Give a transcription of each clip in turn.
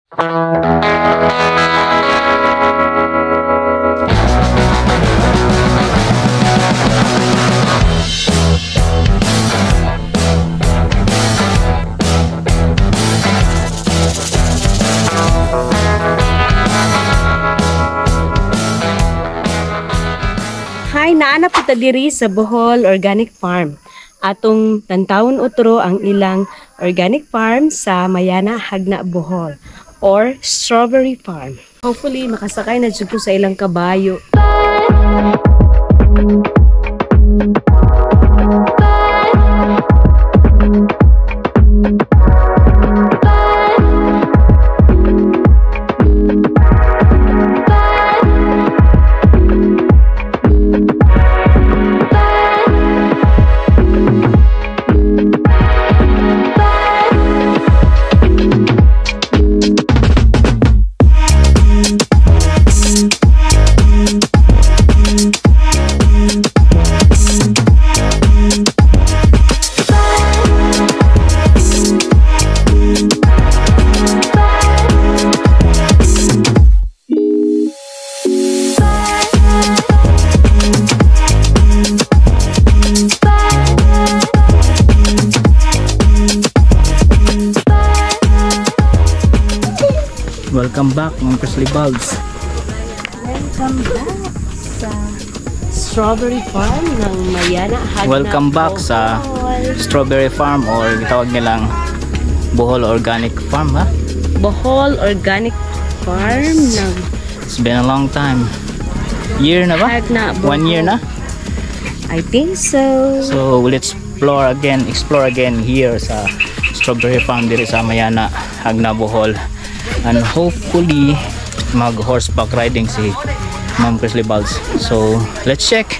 Hi, naanap kita diri sa Bohol Organic Farm. Atong tantawon utro ang ilang organic farm sa Mayana, Hagna, Bohol or Strawberry Farm. Hopefully makasakay na jud ko sa ilang kabayo. Welcome back mga Presley Bulbs. Welcome back sa Strawberry Farm ng Mayana, Hagna, Welcome back Bohol. sa Strawberry Farm or tawag nilang Bohol Organic Farm, ha? Bohol Organic Farm ng It's been a long time. Year na ba? Hagna, Bohol. 1 year na? I think so. So we'll explore again here sa Strawberry Farm dito sa Mayana, Hagna, Bohol. And hopefully mag horseback riding si Ma'am Presley Bulbs. So let's check.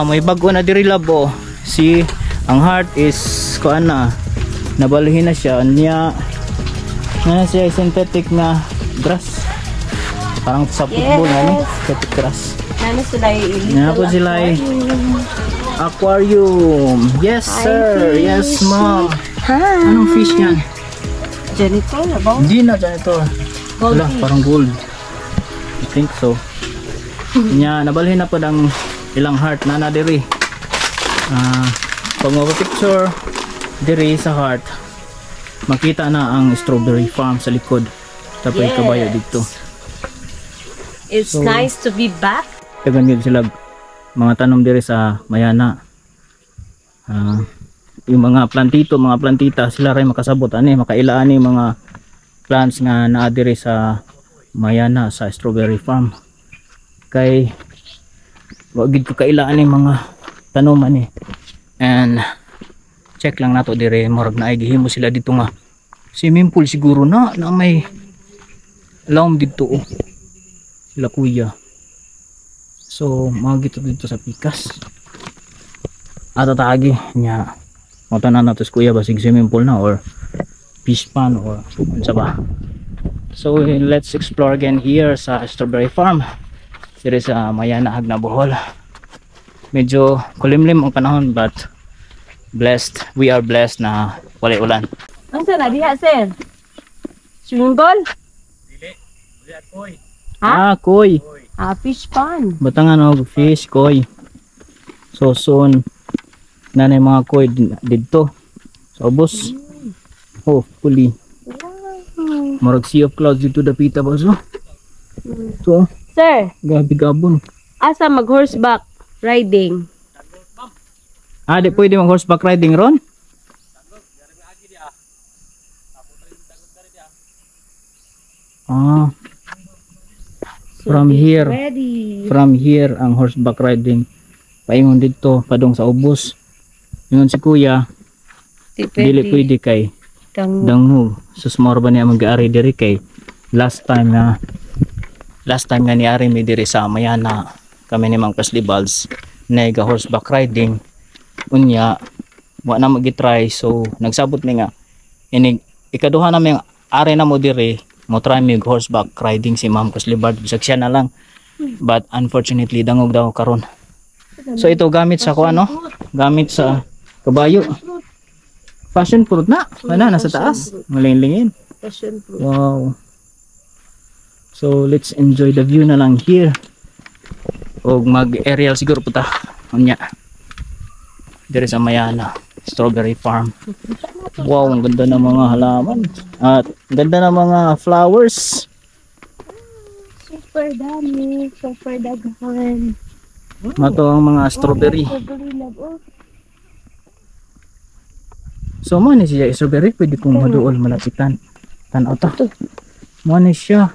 May bago na diri labo. Si ang heart is kuan na nabaluhin na siya niya. Nga siya synthetic na grass. Parang sa football na synthetic grass. Ano sila Nga po sila aquarium. Yes sir. Yes ma'am. Hi. Anong fish yan? Janitor na ba? Hindi na janitor. Wala, parang gold. I think so. Nya nabalhin na po ng ilang heart na na diri. Pag picture diri sa heart, makita na ang Strawberry Farm sa likod. Tapos kabayo dito. It's So, nice to be back. Tagan gid sila mga tanom diri sa Mayana. Yung mga plantita sila ray makasabot ani makailaan ni mga plants nga naa diri sa Mayana sa Strawberry Farm. Kay wa gid ko kailaan ni mga tanuman ni. And check lang nato diri murag naay gihimo sila dito nga swimming pool siguro na may laom dito sila kuya. So mga dito sa pikas ato taagi nya mo tanan nato kuya basig swimming pool na or fish pond or unsa ba. So let's explore again here sa Strawberry Farm diri sa Mayana, Hagna, Bohol. Medyo kulimlim ang panahon but we are blessed na wala ulan. Ang sana diha sir? Swimming pool? Dili, koy. Koy. Koy. Fish pond. Batangan og fish koy. So soon nanay mga koy dito sa ubos. Hopefully murag sea of clouds dito dapita ba so? So Sir, gabi gabon. asa mag horseback riding? Di pwede mag horseback riding ron? From here Ready. ang horseback riding paingon dito padong sa ubos. Yun si kuya dili pwede kay dangho susmor ba niya mag-aari diri kay last time nga ni ari mi diri sa Mayana kami ni Mang Presley Bulbs nega horseback riding unya wa na magi-try so nagsabot mi nga inig ikaduha na mi ari na mo diri mo try mi horseback riding si Ma'am Presley Bulbs bisag siya na lang but unfortunately dangog daw karon. So ito gamit sa kuano gamit sa kabayo Passion fruit na. Wala, nasa Passion taas. fruit. Malingin-lingin. Passion fruit. Wow. So, let's enjoy the view na lang here. O mag-aerial siguro puta. Unya. Dere sa Mayana. Strawberry farm. Wow, ang ganda ng mga halaman. At ganda ng mga flowers. Super dami. Super daghan. Mato ang mga strawberry. Strawberry love. Oh. So, mo ni siya strawberry. Pwede kong maduol malapitan. Tanaw ta. Mo ni siya.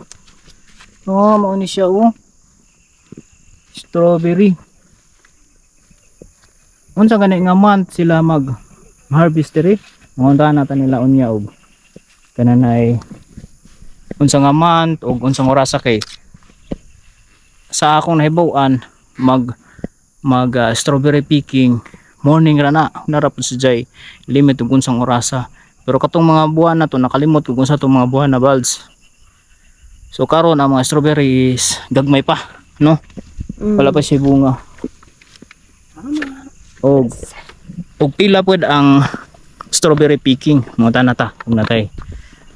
Oh, mo ni siya oh. Strawberry. Unsa gani nga month sila mag harvest diri? Ngonda na ta nila unya og kananay unsa nga month og unsang oras kay sa akong nahibaw-an mag strawberry picking morning ra na narapod sa jay limit og unsang orasa. Pero katong mga buwan na to nakalimot kung unsa tong mga buwan na balds. So karon ang mga strawberries gagmay pa, no? Wala pa siya bunga. Og pila pud ang strawberry picking mga tanata kung natay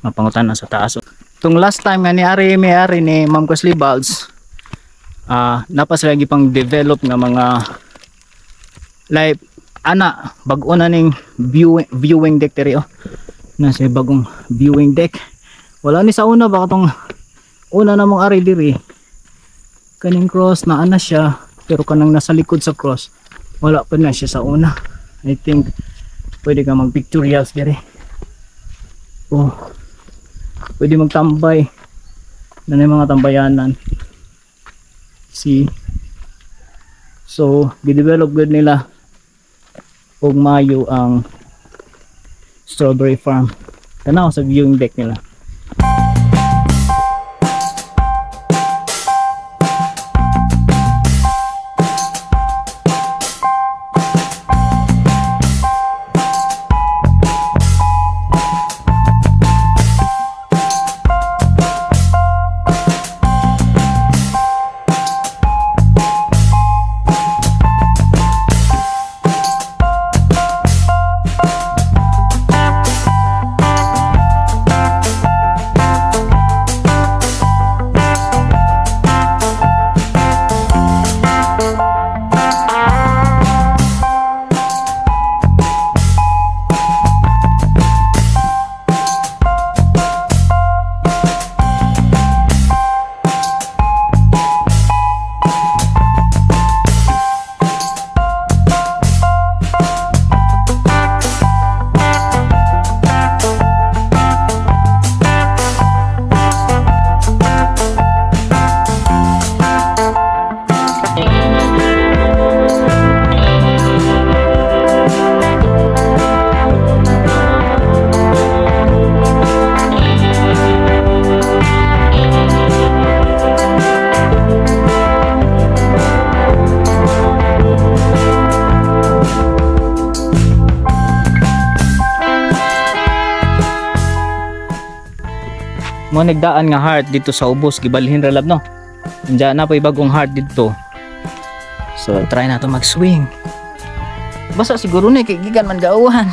mapangutan na sa taas. Tung last time nga ni may-ari ni Ma'am Cosly Balds, napas lagi pang develop nga mga like ana bag-o na ning viewing deck diri oh. Nasa bagong viewing deck. Wala ni sa una ba katong una namong ari diri. Kaning cross na ana siya pero kanang nasa likod sa cross wala pa na siya sa una. I think pwede ka mag pictorials diri. Oh. Pwede magtambay. Na mga tambayanan. See. So, gi-develop good nila og mayo ang strawberry farm. Tanaw sa viewing deck nila. Mo nagdaan nga heart dito sa ubos gibalhin ra lab no. Nandiyan na pa bagong heart dito. So try na to mag-swing. Basta siguro na kay gigan man gauhan.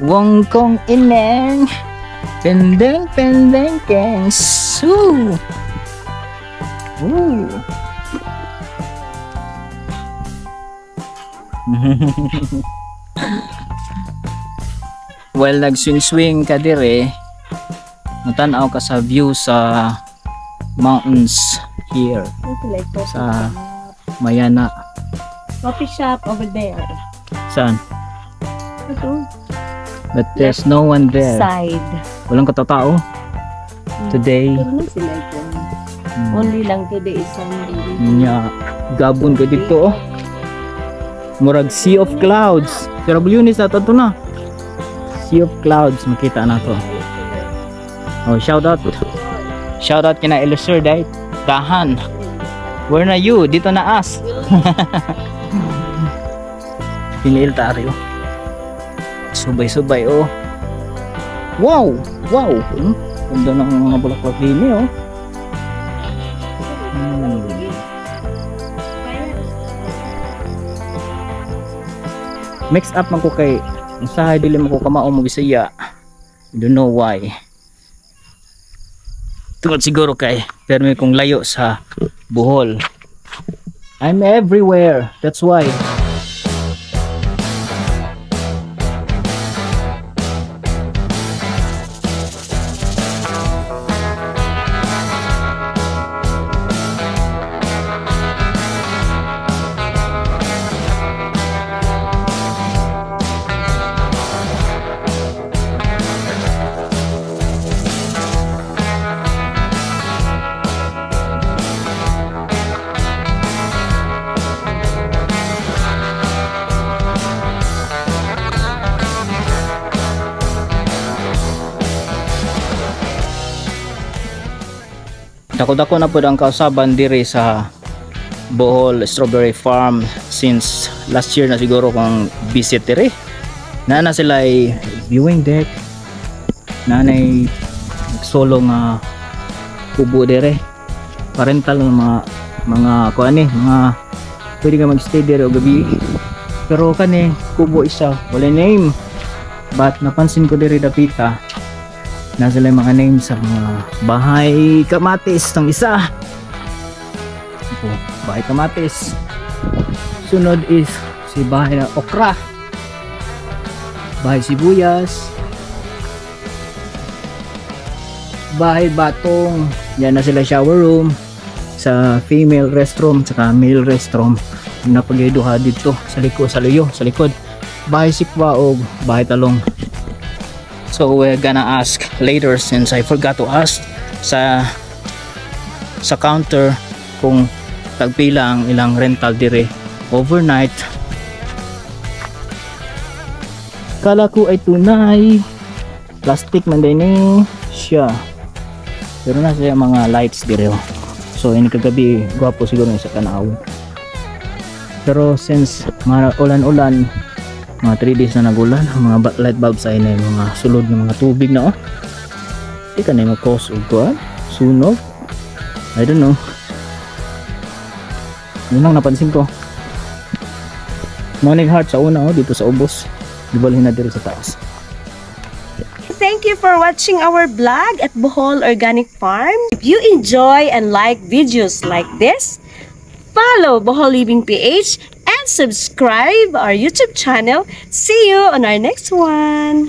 Wong kong ineng. Pendeng pendeng keng su. While nag-swing-swing ka dire, matanaw ka sa view sa mountains here sa Mayana. Coffee shop over there. Saan? Ito. But there's no one there. Side. Walang katao today. Pero na sila ito. Only lang today is Sunday. Nya gabon ka dito oh. Murag sea of clouds. Pero Yunis na to na. Sea of clouds makita na to. Oh, shout out. Shout out kina Elisir dahil dahan. Where na you? Dito na as. Pinil tayo. Subay-subay oh. Wow! Wow! Ganda ng mga bulaklak din oh. Mix up man ko kay Usahay dili mo ko kamao mo Bisaya. I don't know why. Tungod siguro kay pero may kong layo sa Bohol. I'm everywhere. That's why. Dako-dako na po ang kausaban diri sa Bohol Strawberry Farm since last year na siguro kung visit diri. Na sila ay viewing deck. Nanay solo nga kubo diri. Parental ng mga kuan mga pwede ka magstay diri og gabi. Pero kani kubo isa wala name. But napansin ko diri dapita na sila yung mga names sa mga bahay kamatis ng isa. Bahay kamatis. Sunod is si bahay na okra, bahay sibuyas, bahay batong. Yan na sila shower room, sa female restroom saka male restroom. Napagayduha dito sa likod, sa likod. Bahay sikwa o bahay talong. So we're gonna ask later since I forgot to ask sa counter kung tagpila ang ilang rental dire overnight. Kala ko ay tunay plastic man din siya, pero na siya mga lights dire. So ini kagabi gwapo siguro sa tanaw, pero since mga ulan-ulan, mga 3 days na nagulan, mga light bulbs ay na mga sulod ng mga tubig na di ka na yung cause of sunog. I don't know, yun ang napansin ko. Morning heart sa una dito sa ubos, dibalhin na dito sa taas. Thank you for watching our vlog at Bohol Organic Farm. If you enjoy and like videos like this, follow Bohol Living PH and subscribe our YouTube channel. See you on our next one.